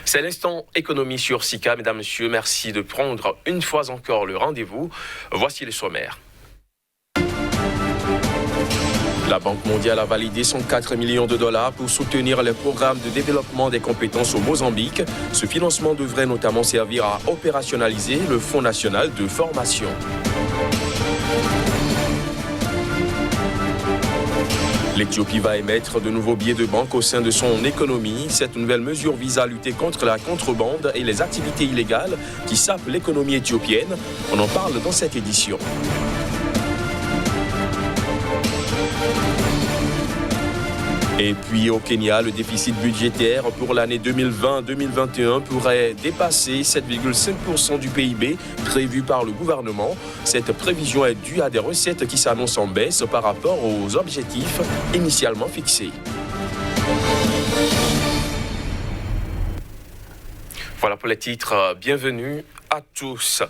C'est l'instant économie sur SICA. Mesdames, Messieurs, merci de prendre une fois encore le rendez-vous. Voici les sommaires. La Banque mondiale a validé 104 millions de dollars pour soutenir les programmes de développement des compétences au Mozambique. Ce financement devrait notamment servir à opérationnaliser le Fonds national de formation. L'Éthiopie va émettre de nouveaux billets de banque au sein de son économie. Cette nouvelle mesure vise à lutter contre la contrebande et les activités illégales qui sapent l'économie éthiopienne. On en parle dans cette édition. Et puis au Kenya, le déficit budgétaire pour l'année 2020-2021 pourrait dépasser 7,5% du PIB prévu par le gouvernement. Cette prévision est due à des recettes qui s'annoncent en baisse par rapport aux objectifs initialement fixés. Voilà pour les titres. Bienvenue à tous.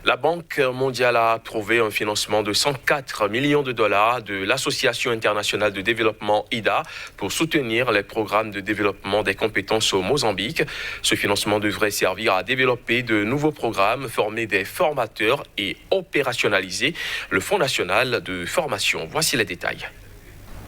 La Banque mondiale a approuvé un financement de 104 millions de dollars de l'Association internationale de développement IDA pour soutenir les programmes de développement des compétences au Mozambique. Ce financement devrait servir à développer de nouveaux programmes, former des formateurs et opérationnaliser le Fonds national de formation. Voici les détails.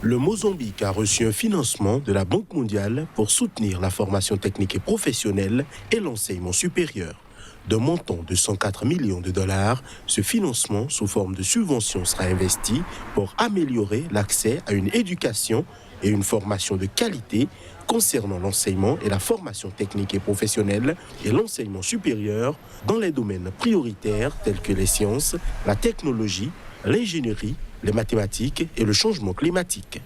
Le Mozambique a reçu un financement de la Banque mondiale pour soutenir la formation technique et professionnelle et l'enseignement supérieur. D'un montant de 104 millions de dollars, ce financement sous forme de subvention sera investi pour améliorer l'accès à une éducation et une formation de qualité concernant l'enseignement et la formation technique et professionnelle et l'enseignement supérieur dans les domaines prioritaires tels que les sciences, la technologie, l'ingénierie, les mathématiques et le changement climatique.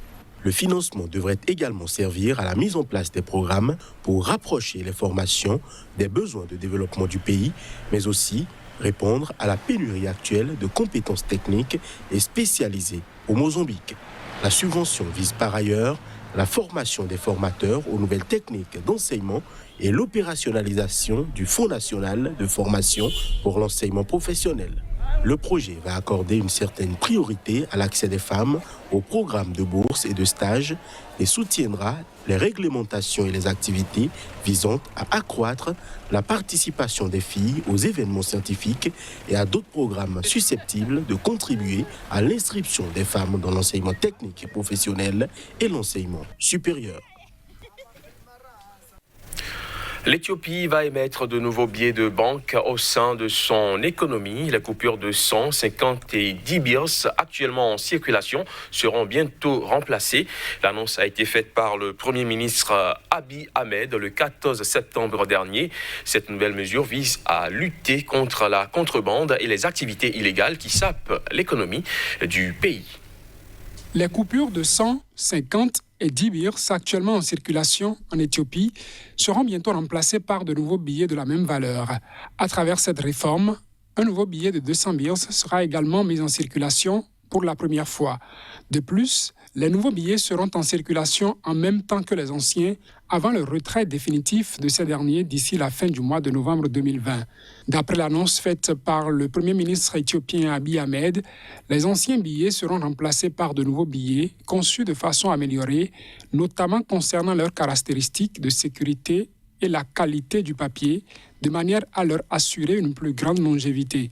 Le financement devrait également servir à la mise en place des programmes pour rapprocher les formations des besoins de développement du pays, mais aussi répondre à la pénurie actuelle de compétences techniques et spécialisées au Mozambique. La subvention vise par ailleurs la formation des formateurs aux nouvelles techniques d'enseignement et l'opérationnalisation du Fonds national de formation pour l'enseignement professionnel. Le projet va accorder une certaine priorité à l'accès des femmes aux programmes de bourse et de stage et soutiendra les réglementations et les activités visant à accroître la participation des filles aux événements scientifiques et à d'autres programmes susceptibles de contribuer à l'inscription des femmes dans l'enseignement technique et professionnel et l'enseignement supérieur. L'Éthiopie va émettre de nouveaux billets de banque au sein de son économie. Les coupures de 100, 50 et 10 birrs actuellement en circulation seront bientôt remplacées. L'annonce a été faite par le Premier ministre Abiy Ahmed le 14 septembre dernier. Cette nouvelle mesure vise à lutter contre la contrebande et les activités illégales qui sapent l'économie du pays. Les coupures de 100, 50 et 10 birrs actuellement en circulation en Éthiopie seront bientôt remplacés par de nouveaux billets de la même valeur. À travers cette réforme, un nouveau billet de 200 birrs sera également mis en circulation pour la première fois. De plus, les nouveaux billets seront en circulation en même temps que les anciens avant le retrait définitif de ces derniers d'ici la fin du mois de novembre 2020. D'après l'annonce faite par le Premier ministre éthiopien Abiy Ahmed, les anciens billets seront remplacés par de nouveaux billets conçus de façon améliorée, notamment concernant leurs caractéristiques de sécurité et la qualité du papier, de manière à leur assurer une plus grande longévité.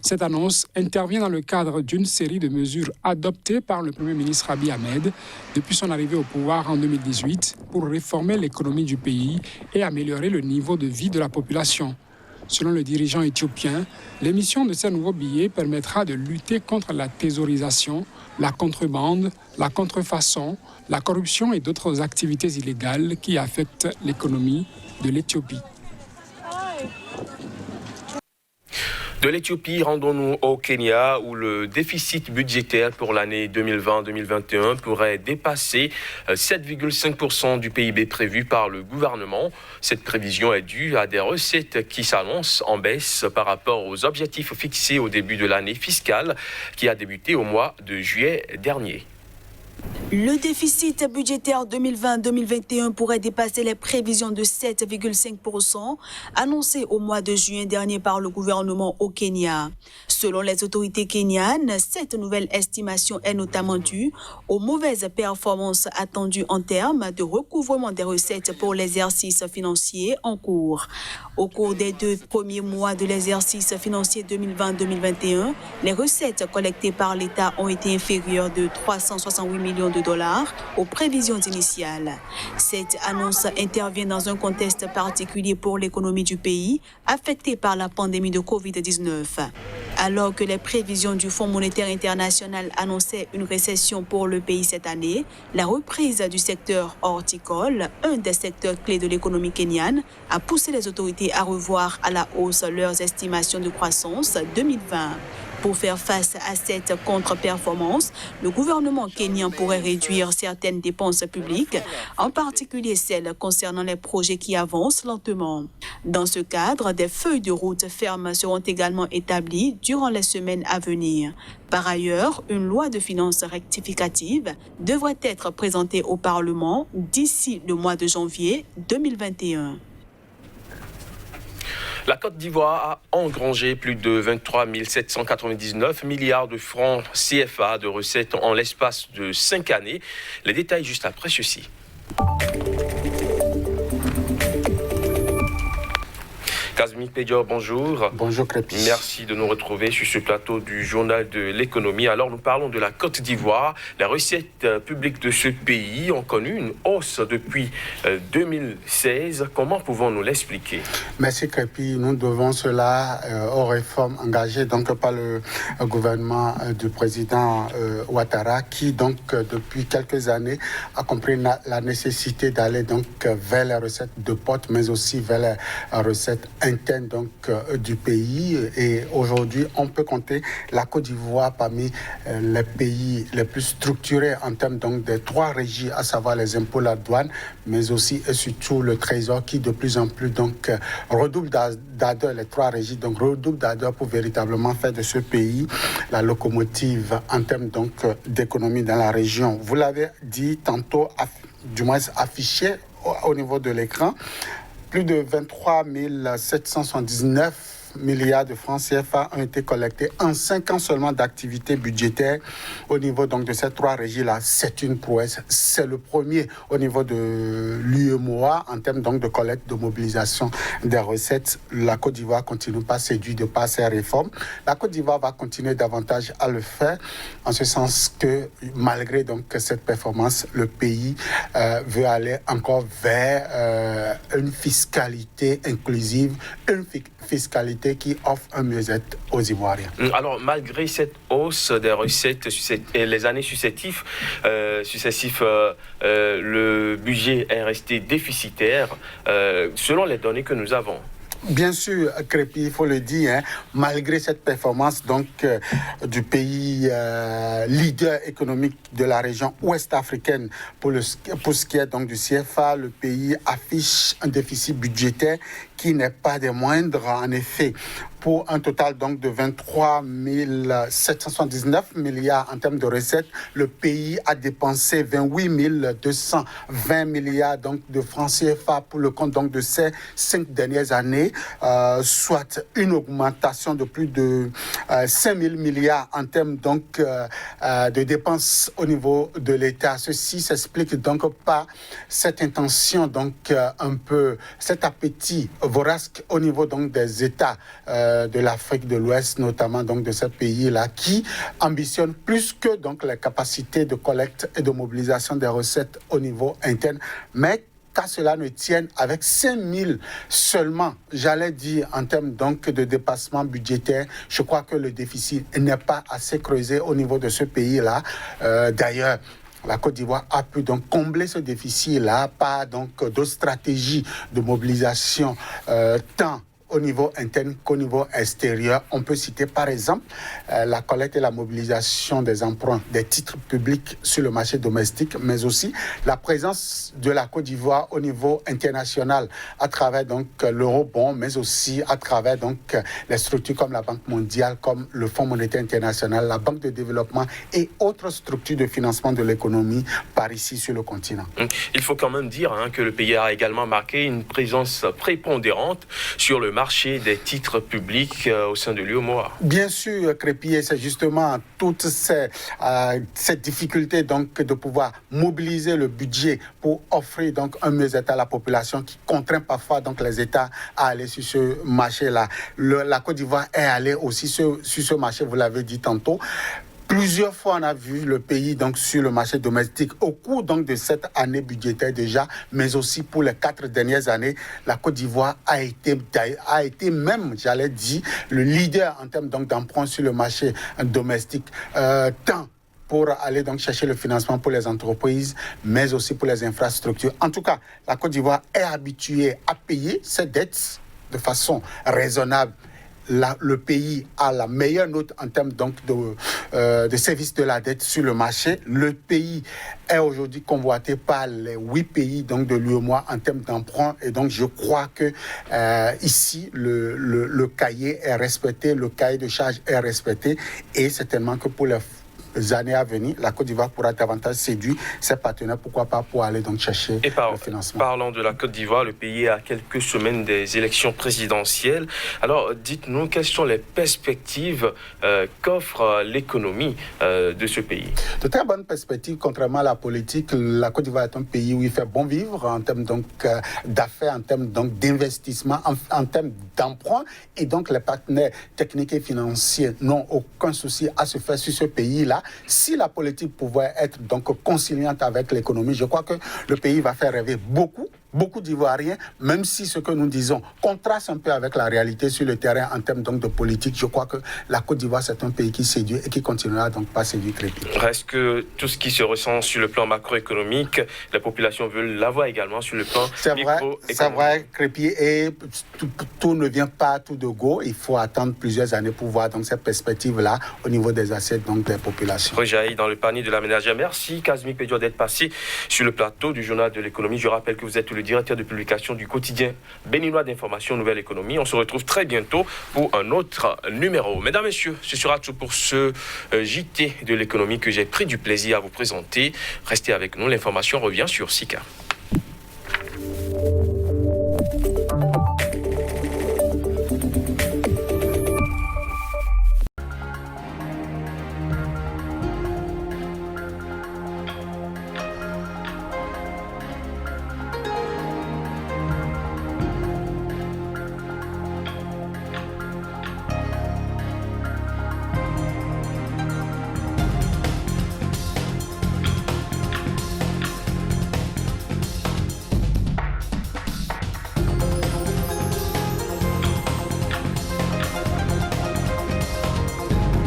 Cette annonce intervient dans le cadre d'une série de mesures adoptées par le Premier ministre Abiy Ahmed depuis son arrivée au pouvoir en 2018 pour réformer l'économie du pays et améliorer le niveau de vie de la population. Selon le dirigeant éthiopien, l'émission de ces nouveaux billets permettra de lutter contre la thésaurisation, la contrebande, la contrefaçon, la corruption et d'autres activités illégales qui affectent l'économie de l'Éthiopie. De l'Éthiopie, rendons-nous au Kenya où le déficit budgétaire pour l'année 2020-2021 pourrait dépasser 7,5% du PIB prévu par le gouvernement. Cette prévision est due à des recettes qui s'annoncent en baisse par rapport aux objectifs fixés au début de l'année fiscale qui a débuté au mois de juillet dernier. Le déficit budgétaire 2020-2021 pourrait dépasser les prévisions de 7,5% annoncées au mois de juin dernier par le gouvernement au Kenya. Selon les autorités kenyanes, cette nouvelle estimation est notamment due aux mauvaises performances attendues en termes de recouvrement des recettes pour l'exercice financier en cours. Au cours des 2 premiers mois de l'exercice financier 2020-2021, les recettes collectées par l'État ont été inférieures de 368 millions de dollars aux prévisions initiales. Cette annonce intervient dans un contexte particulier pour l'économie du pays, affectée par la pandémie de Covid-19. Alors que les prévisions du Fonds monétaire international annonçaient une récession pour le pays cette année, la reprise du secteur horticole, un des secteurs clés de l'économie kenyane, a poussé les autorités à revoir à la hausse leurs estimations de croissance 2020. Pour faire face à cette contre-performance, le gouvernement kenyan pourrait réduire certaines dépenses publiques, en particulier celles concernant les projets qui avancent lentement. Dans ce cadre, des feuilles de route fermes seront également établies durant les semaines à venir. Par ailleurs, une loi de finances rectificative devrait être présentée au Parlement d'ici le mois de janvier 2021. La Côte d'Ivoire a engrangé plus de 23 799 milliards de francs CFA de recettes en l'espace de 5 années. Les détails juste après ceci. Kazmi Pédior, bonjour. Bonjour Crépi. Merci de nous retrouver sur ce plateau du Journal de l'économie. Alors nous parlons de la Côte d'Ivoire. Les recettes publiques de ce pays ont connu une hausse depuis 2016. Comment pouvons-nous l'expliquer? Merci Crépi. Nous devons cela aux réformes engagées donc par le gouvernement du président Ouattara, qui donc depuis quelques années a compris la nécessité d'aller donc vers les recettes de porte, mais aussi vers les recettes interne donc du pays, et aujourd'hui on peut compter la Côte d'Ivoire parmi les pays les plus structurés en termes donc des 3 régies, à savoir les impôts, la douane, mais aussi et surtout le trésor qui de plus en plus donc redouble d'ardeur, les 3 régies donc redouble d'ardeur pour véritablement faire de ce pays la locomotive en termes donc d'économie dans la région. Vous l'avez dit tantôt, du moins affiché au niveau de l'écran. Plus de 23 779 milliards de francs CFA ont été collectés en 5 ans seulement d'activité budgétaire au niveau donc de ces 3 régies-là. C'est une prouesse. C'est le premier au niveau de l'UEMOA en termes donc de collecte, de mobilisation des recettes. La Côte d'Ivoire continue pas séduite de par ces réformes. La Côte d'Ivoire va continuer davantage à le faire, en ce sens que malgré donc cette performance, le pays veut aller encore vers une fiscalité inclusive, une fiscalité qui offre un mieux-être aux Ivoiriens. Alors, malgré cette hausse des recettes et les années successives, le budget est resté déficitaire, selon les données que nous avons. Bien sûr, Crépi, il faut le dire, malgré cette performance donc du pays leader économique de la région ouest africaine pour ce qui est donc du CFA, le pays affiche un déficit budgétaire qui n'est pas des moindres. En effet, pour un total donc de 23 779 milliards en termes de recettes, le pays a dépensé 28 220 milliards donc de francs CFA pour le compte donc de ces 5 dernières années, soit une augmentation de plus de 5 000 milliards en termes donc de dépenses au niveau de l'État. Ceci s'explique donc par cette intention donc un peu, cet appétit vorace au niveau donc des États de l'Afrique de l'Ouest, notamment donc de ces pays-là, qui ambitionnent plus que donc les capacités de collecte et de mobilisation des recettes au niveau interne, mais qu'à cela ne tienne, avec 5 000 seulement, j'allais dire, en termes donc de dépassement budgétaire, je crois que le déficit n'est pas assez creusé au niveau de ce pays-là. D'ailleurs, la Côte d'Ivoire a pu donc combler ce déficit-là par donc d'autres stratégies de mobilisation tant au niveau interne qu'au niveau extérieur. On peut citer par exemple la collecte et la mobilisation des emprunts, des titres publics sur le marché domestique, mais aussi la présence de la Côte d'Ivoire au niveau international à travers donc l'eurobond, mais aussi à travers donc les structures comme la Banque mondiale, comme le Fonds monétaire international, la Banque de développement et autres structures de financement de l'économie par ici sur le continent. Il faut quand même dire que le pays a également marqué une présence prépondérante sur le marché marché des titres publics au sein de l'UEMOA. Bien sûr, Crépier, c'est justement toutes ces difficultés donc, de pouvoir mobiliser le budget pour offrir donc, un mieux-être à la population qui contraint parfois donc, les États à aller sur ce marché-là. La Côte d'Ivoire est allée aussi sur ce marché, vous l'avez dit tantôt. Plusieurs fois, on a vu le pays donc, sur le marché domestique au cours donc, de cette année budgétaire déjà, mais aussi pour les 4 dernières années, la Côte d'Ivoire a été même, j'allais dire, le leader en termes donc, d'emprunt sur le marché domestique, tant pour aller donc chercher le financement pour les entreprises, mais aussi pour les infrastructures. En tout cas, la Côte d'Ivoire est habituée à payer ses dettes de façon raisonnable. Le pays a la meilleure note en termes donc de service de la dette sur le marché. Le pays est aujourd'hui convoité par les 8 pays donc, de l'UEMOA en termes d'emprunt. Et donc, je crois que ici, le cahier est respecté, le cahier de charge est respecté. Et certainement que pour les années à venir, la Côte d'Ivoire pourra davantage séduire ses partenaires, pourquoi pas, pour aller donc chercher le financement. Parlant de la Côte d'Ivoire, le pays est à quelques semaines des élections présidentielles. Alors, dites-nous, quelles sont les perspectives qu'offre l'économie de ce pays? De très bonnes perspectives, contrairement à la politique. La Côte d'Ivoire est un pays où il fait bon vivre en termes donc d'affaires, en termes donc d'investissement, en termes d'emprunt. Et donc, les partenaires techniques et financiers n'ont aucun souci à se faire sur ce pays-là. Si la politique pouvait être donc conciliante avec l'économie, je crois que le pays va faire rêver beaucoup d'Ivoiriens, même si ce que nous disons contraste un peu avec la réalité sur le terrain en termes donc de politique. Je crois que la Côte d'Ivoire, c'est un pays qui séduit et qui continuera donc pas séduire Crépier. Reste que tout ce qui se ressent sur le plan macroéconomique, la population veut l'avoir également sur le plan microéconomique. C'est vrai, Crépier, et tout ne vient pas tout de go. Il faut attendre plusieurs années pour voir donc cette perspective-là au niveau des assiettes donc des populations. Rejaillit dans le panier de la ménagère. Merci Kazmi Pédio d'être passé sur le plateau du journal de l'économie. Je rappelle que vous êtes le directeur de publication du quotidien béninois d'information Nouvelle Économie. On se retrouve très bientôt pour un autre numéro. Mesdames, Messieurs, ce sera tout pour ce JT de l'économie que j'ai pris du plaisir à vous présenter. Restez avec nous, l'information revient sur Sika.